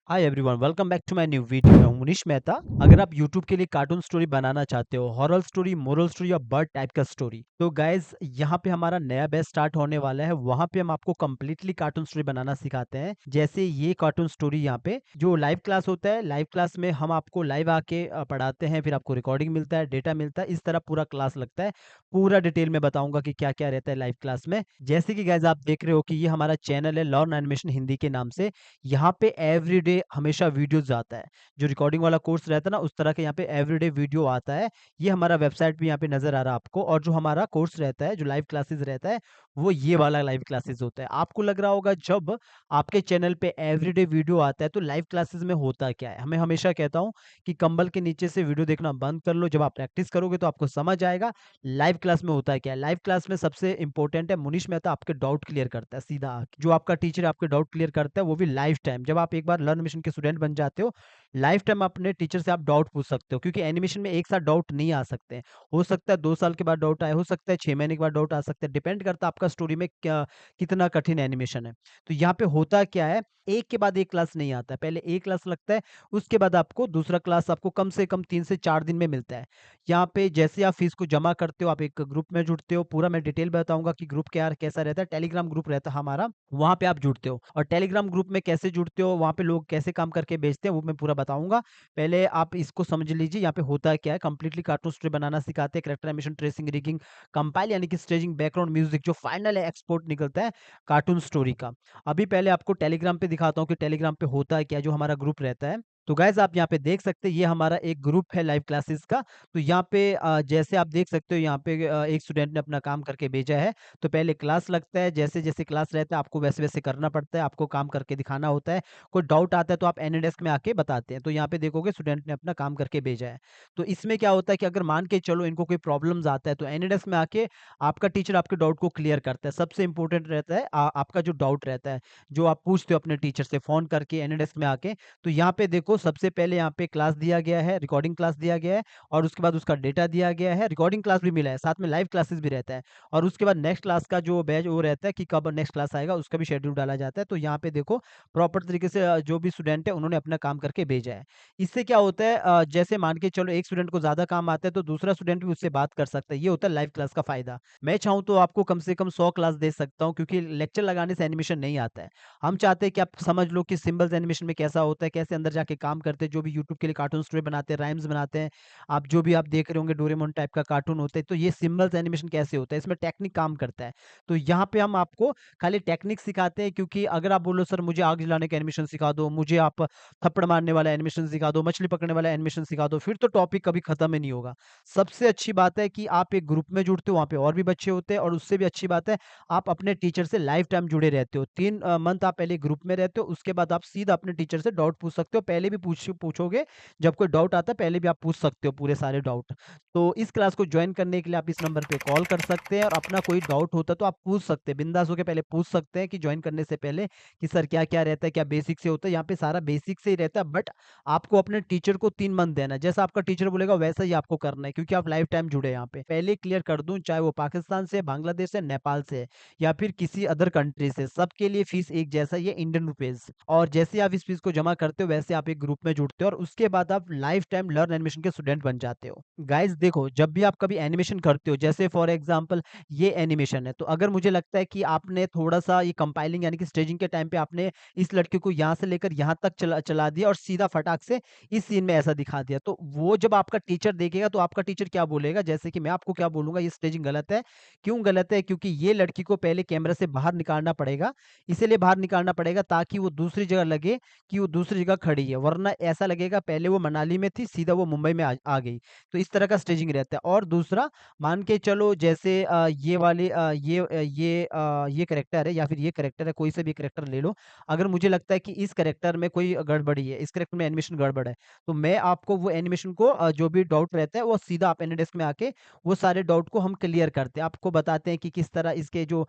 Hi everyone, welcome back to my new video. मैं हूं मुनीश मेहता। अगर आप यूट्यूब के लिए कार्टून स्टोरी बनाना चाहते हो, हॉरर स्टोरी, मोरल स्टोरी या बर्ड टाइप का स्टोरी, तो गाइस यहाँ पे हमारा नया बैच स्टार्ट होने वाला है। वहाँ पे हम आपको कम्प्लीटली कार्टून स्टोरी बनाना सिखाते हैं। जैसे ये कार्टून स्टोरी यहाँ पे जो लाइव क्लास होता है, लाइव क्लास में हम आपको लाइव आके पढ़ाते हैं, फिर आपको रिकॉर्डिंग मिलता है, डेटा मिलता है। इस तरह पूरा क्लास लगता है। पूरा डिटेल में बताऊंगा कि क्या क्या रहता है लाइव क्लास में। जैसे कि गाइज आप देख रहे हो कि ये हमारा चैनल है लर्न एनिमेशन हिंदी के नाम से। यहाँ पे एवरीडे हमेशा वीडियोस आता है। जो रिकॉर्डिंग वाला कोर्स रहता है ना, उस तरह के यहाँ पे एवरीडे वीडियो आता है। ये हमारा वेबसाइट भी यहाँ पे नजर आ रहा है आपको। और जो हमारा कोर्स रहता है, जो लाइव क्लासेस रहता है, वो ये वाला लाइव क्लासेस होता है। आपको लग रहा होगा जब आपके चैनल पे एवरीडे वीडियो आता है तो लाइव क्लासेस में होता क्या है। हमें हमेशा कहता हूँ कि कंबल के नीचे से वीडियो देखना बंद कर लो। जब आप प्रैक्टिस करोगे तो आपको समझ आएगा लाइव क्लास में होता है क्या है। लाइव क्लास में सबसे इंपॉर्टेंट है, मुनीश मेहता आपके डाउट क्लियर करता है सीधा आके। जो आपका टीचर आपके डाउट क्लियर करता है वो भी लाइव टाइम। जब आप एक बार लर्न मिशन के स्टूडेंट बन जाते हो, लाइफ टाइम अपने टीचर से आप डाउट पूछ सकते हो। क्योंकि एनिमेशन में एक साथ डाउट नहीं आ सकते हैं। हो सकता है 2 साल के बाद डाउट आए, हो सकता है 6 महीने के बाद डाउट आ सकता है। डिपेंड करता है आपका स्टोरी में क्या कितना कठिन एनिमेशन है। तो यहाँ पे होता क्या है, एक के बाद एक क्लास नहीं आता है। पहले एक क्लास लगता है, उसके बाद आपको दूसरा क्लास आपको कम से कम 3 से 4 दिन में मिलता है। यहाँ पे जैसे आप फीस को जमा करते हो, आप एक ग्रुप में जुड़ते हो। पूरा मैं डिटेल बताऊंगा कि ग्रुप क्या कैसा रहता है। टेलीग्राम ग्रुप रहता है हमारा, वहां पे आप जुड़ते हो। और टेलीग्राम ग्रुप में कैसे जुड़ते हो, वहां पे लोग कैसे काम करके बेचते हैं, वो मैं पूरा बताऊंगा। पहले आप इसको समझ लीजिए यहाँ पे होता क्या है। कंप्लीटली कार्टून स्टोरी बनाना सिखाते हैं। Character animation, tracing, rigging, compile यानी कि स्टेजिंग, बैकग्राउंड म्यूजिक, जो फाइनल है एक्सपोर्ट निकलता है कार्टून स्टोरी का। अभी पहले आपको टेलीग्राम पे दिखाता हूँ कि टेलीग्राम पे होता है क्या, जो हमारा ग्रुप रहता है। तो गाइज आप यहाँ पे देख सकते हैं, ये हमारा एक ग्रुप है लाइव क्लासेस का। तो यहाँ पे जैसे आप देख सकते हो, यहाँ पे एक स्टूडेंट ने अपना काम करके भेजा है। तो पहले क्लास लगता है, जैसे जैसे क्लास रहता है आपको वैसे वैसे करना पड़ता है, आपको काम करके दिखाना होता है। कोई डाउट आता है तो आप एनीडेस्क में आके बताते हैं। तो यहाँ पे देखोगे स्टूडेंट ने अपना काम करके भेजा है। तो इसमें क्या होता है कि अगर मान के चलो इनको कोई प्रॉब्लम्स आता है तो एनीडेस्क में आके आपका टीचर आपके डाउट को क्लियर करता है। सबसे इंपॉर्टेंट रहता है आपका जो डाउट रहता है, जो आप पूछते हो अपने टीचर से फोन करके एनीडेस्क में आके। तो यहाँ पे देखो, सबसे पहले यहाँ पे क्लास दिया गया है, रिकॉर्डिंग क्लास दिया गया है। और उसके बाद उसका डेटा दिया गया है, रिकॉर्डिंग क्लास भी मिला है, साथ में लाइव क्लासेस भी रहता है। और उसके बाद नेक्स्ट क्लास का जो बैच वो रहता है कि कब नेक्स्ट क्लास आएगा, उसका भी शेड्यूल डाला जाता है। तो यहाँ पे देखो प्रॉपर तरीके से जो भी स्टूडेंट है उन्होंने अपना काम करके भेजा है। इससे क्या होता है, जैसे मान के चलो एक स्टूडेंट को ज्यादा काम आता है तो दूसरा स्टूडेंट भी उससे बात कर सकता है। ये होता है लाइव क्लास का फायदा। मैं चाहूँ तो आपको कम से कम 100 क्लास दे सकता हूँ, क्योंकि लेक्चर लगाने से एनिमेशन नहीं आता है। हम चाहते हैं कि आप समझ लो कि सिंबल्स एनिमेशन में कैसा होता है, कैसे अंदर जाके काम करते हैं। जो भी यूट्यूब के लिए कार्टून स्टोरी बनाते हैं, राइम्स बनाते हैं, आप जो भी आप देख रहे होंगे डोरेमोन टाइप का कार्टून होता है, तो ये सिंबल्स एनिमेशन कैसे होता है, इसमें टेक्निक काम करता है। तो यहाँ पे हम आपको खाली टेक्निक सिखाते हैं। क्योंकि अगर आप बोलो सर मुझे आग जलाने का एनिमेशन सिखा दो, मुझे आप थप्पड़ मारने वाला एनिमेशन सिखा दो, मछली पकड़ने वाला एनिमेशन सिखा दो, फिर तो टॉपिक कभी खत्म ही नहीं होगा। सबसे अच्छी बात है कि आप एक ग्रुप में जुड़ते हो, वहाँ पे और भी बच्चे होते हैं। और उससे भी अच्छी बात है, आप अपने टीचर से लाइफ टाइम जुड़े रहते हो। 3 मंथ आप पहले ग्रुप में रहते हो, उसके बाद आप सीधा अपने टीचर से डाउट पूछ सकते हो। पहले भी पूछोगे, जब कोई डाउट आता है पहले भी आप पूछ सकते हो पूरे सारे डाउट। तो इस क्लास को ज्वाइन करने के लिए आप इस नंबर पे कॉल कर सकते हैं, और अपना कोई डाउट होता है तो आप पूछ सकते हैं, बिंदास होके पहले पूछ सकते हैं कि ज्वाइन करने से पहले कि सर क्या-क्या रहता है, क्या बेसिक से होता है। यहाँ पे सारा बेसिक से ही रहता है, बट आपको अपने टीचर को 3 मंथ देना है। जैसा आपका टीचर बोलेगा वैसा ही आपको करना है, क्योंकि आप लाइफ टाइम जुड़े हैं यहाँ पे। पहले क्लियर कर दूँ, चाहे वो पाकिस्तान से, बांग्लादेश से, नेपाल से है, या फिर किसी अदर कंट्री से, सबके लिए फीस एक जैसा ही है, इंडियन रुपीज़। और जैसे आप इस फीस को जमा करते हो वैसे आप एक ग्रुप में जुड़ते हो, और उसके बाद आप लाइफ टाइम लर्न एनिमेशन के स्टूडेंट बन जाते हो। गाइस देखो, जब भी आप कभी एनिमेशन करते हो, जैसे फॉर एग्जांपल ये एनिमेशन है, तो अगर मुझे लगता है कि आपने थोड़ा-सा ये कंपाइलिंग यानी कि स्टेजिंग के टाइम पे आपने इस लड़के को यहाँ से लेकर यहाँ तक चला चला दिया और सीधा फटाक से इस सीन में ऐसा दिखा दिया, तो वो जब आपका टीचर देखेगा तो आपका टीचर क्या बोलेगा, जैसे कि मैं आपको क्या बोलूँगा, ये स्टेजिंग गलत है। क्यों गलत है? क्योंकि ये लड़की को पहले कैमरा से बाहर निकालना पड़ेगा, इसीलिए बाहर निकालना पड़ेगा ताकि वो दूसरी जगह लगे कि वो दूसरी जगह खड़ी है, वरना ऐसा लगेगा पहले वो मनाली में थी, सीधा वो मुंबई में आ गई। तो इस तरह का स्टेजिंग रहता है। और दूसरा, मान के चलो जैसे ये वाले ये कैरेक्टर है या फिर ये कैरेक्टर है, कोई से भी कैरेक्टर ले लो। अगर मुझे लगता है कि इस कैरेक्टर में कोई गड़बड़ी है, इस कैरेक्टर में एनिमेशन गड़बड़ है, तो मैं आपको वो एनिमेशन को जो भी डाउट रहता है वो सीधा आप एनीडेस्क में आके वो सारे डाउट को हम क्लियर करते हैं। आपको बताते हैं कि किस तरह इसके जो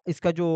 इसका जो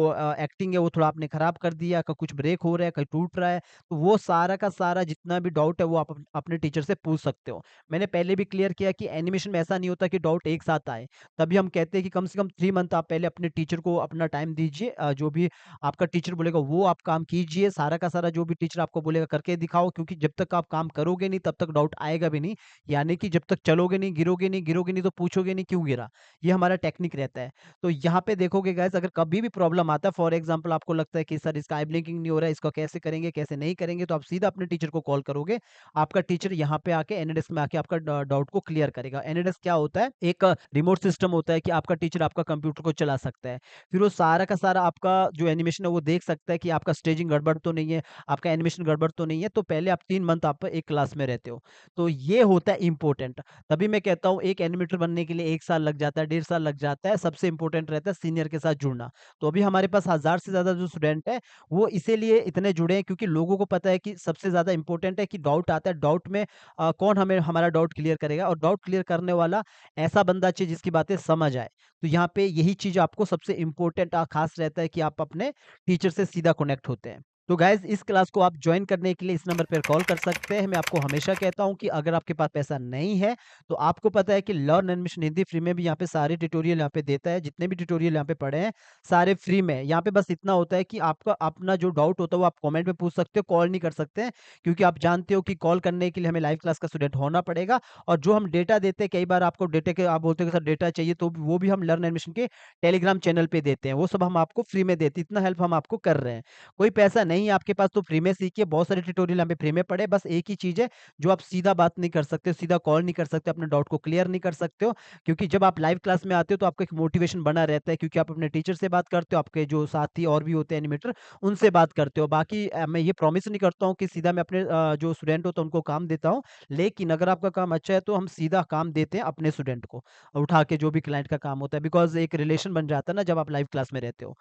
एक्टिंग है वो थोड़ा आपने खराब कर दिया, कहीं कुछ ब्रेक हो रहा है, कहीं टूट रहा है। तो वो सारा का सारा सारा जितना भी डाउट है वो आप अपने टीचर से पूछ सकते हो। मैंने पहले भी क्लियर किया कि एनिमेशन में ऐसा नहीं होता कि डाउट एक साथ आए। तभी हम कहते हैं कि कम से कम 3 मंथ आप पहले अपने टीचर को अपना टाइम दीजिए। जो भी आपका टीचर बोलेगा वो आप काम कीजिए। सारा का सारा जो भी टीचर आपको बोलेगा करके दिखाओ, क्योंकि जब तक आप काम करोगे नहीं तब तक डाउट आएगा भी नहीं। यानी कि जब तक चलोगे नहीं, गिरोगे नहीं तो पूछोगे नहीं क्यों गिरा? ये हमारा टेक्निक रहता है। तो यहाँ पे देखोगे गाइस, अगर कभी भी प्रॉब्लम आता है, फॉर एग्जांपल आपको लगता है कि सर इसका आई ब्लिंकिंग नहीं हो रहा है, इसको कैसे करेंगे, कैसे नहीं करेंगे, तो आप सीधा अपने टीचर को कॉल करोगे। आपका टीचर यहाँ पे आके एनएडेस्क में आके आपका डाउट को क्लियर करेगा। एनएडेस्क क्या होता है? एक रिमोट सिस्टम होता है कि आपका टीचर आपका कंप्यूटर को चला सकता है। फिर वो सारा का सारा आपका जो एनिमेशन है वो देख सकता है कि आपका स्टेजिंग गड़बड़ तो नहीं है, आपका एनिमेशन गड़बड़ तो नहीं है। तो पहले आप 3 मंथ आप एक क्लास में रहते हो। तो ये होता है इम्पोर्टेंट। तभी मैं कहता हूँ एक एनिमेटर बनने के लिए 1 साल लग जाता है, 1.5 साल लग जाता है। सबसे इम्पोर्टेंट रहता है सीनियर के साथ जुड़ना। तो अभी हमारे पास 1000 से ज़्यादा जो स्टूडेंट हैं, वो इसीलिए इतने जुड़े हैं क्योंकि लोगों को पता है कि सबसे ज़्यादा इम्पोर्टेंट है कि डाउट आता है, डाउट में कौन हमें हमारा डाउट क्लियर करेगा, और डाउट क्लियर करने वाला ऐसा बंदा चाहिए जिसकी बातें समझ आए। तो यहाँ पे यही चीज़ आपको सबसे इम्पोर्टेंट ख़ास रहता है कि आप अपने टीचर से सीधा कनेक्ट होते हैं। तो गाइज़ इस क्लास को आप जॉइन करने के लिए इस नंबर पर कॉल कर सकते हैं। मैं आपको हमेशा कहता हूँ कि अगर आपके पास पैसा नहीं है, तो आपको पता है कि लर्न एनिमेशन हिंदी फ्री में भी यहाँ पे सारे ट्यूटोरियल यहाँ पे देता है। जितने भी ट्यूटोरियल यहाँ पे पड़े हैं, सारे फ्री में। यहाँ पे बस इतना होता है कि आपका अपना जो डाउट होता है वो आप कमेंट में पूछ सकते हो, कॉल नहीं कर सकते हैं। क्योंकि आप जानते हो कि कॉल करने के लिए हमें लाइव क्लास का स्टूडेंट होना पड़ेगा, और जो हम डेटा देते हैं, कई बार आपको डेटा के आप बोलते हो कि सर डेटा चाहिए, तो वो भी हम लर्न एनिमेशन के टेलीग्राम चैनल पे देते हैं। वो सब हम आपको फ्री में देते हैं। इतना हेल्प हम आपको कर रहे हैं। कोई पैसा नहीं है आपके पास तो फ्री में सीखिए। बहुत सारे ट्यूटोरियल यहाँ पे फ्री में पड़े हैं। बस एक ही चीज़ है, जो आप सीधा बात नहीं कर सकते, सीधा कॉल नहीं कर सकते, अपने डाउट को क्लियर नहीं कर सकते हो। क्योंकि जब आप लाइव क्लास में आते हो तो आपका एक मोटिवेशन बना रहता है, क्योंकि आप अपने टीचर से बात करते हो, आपके जो साथी और भी होते हैं एनिमेटर, उनसे बात करते हो। बाकी मैं ये प्रॉमिस नहीं करता हूँ कि सीधा मैं अपने जो स्टूडेंट होता है उनको काम देता हूँ। लेकिन अगर आपका काम अच्छा है तो हम सीधा काम देते हैं अपने स्टूडेंट को, उठा के जो भी क्लाइंट का काम होता है, बिकॉज़ एक रिलेशन बन जाता है ना जब आप लाइव क्लास में रहते हो।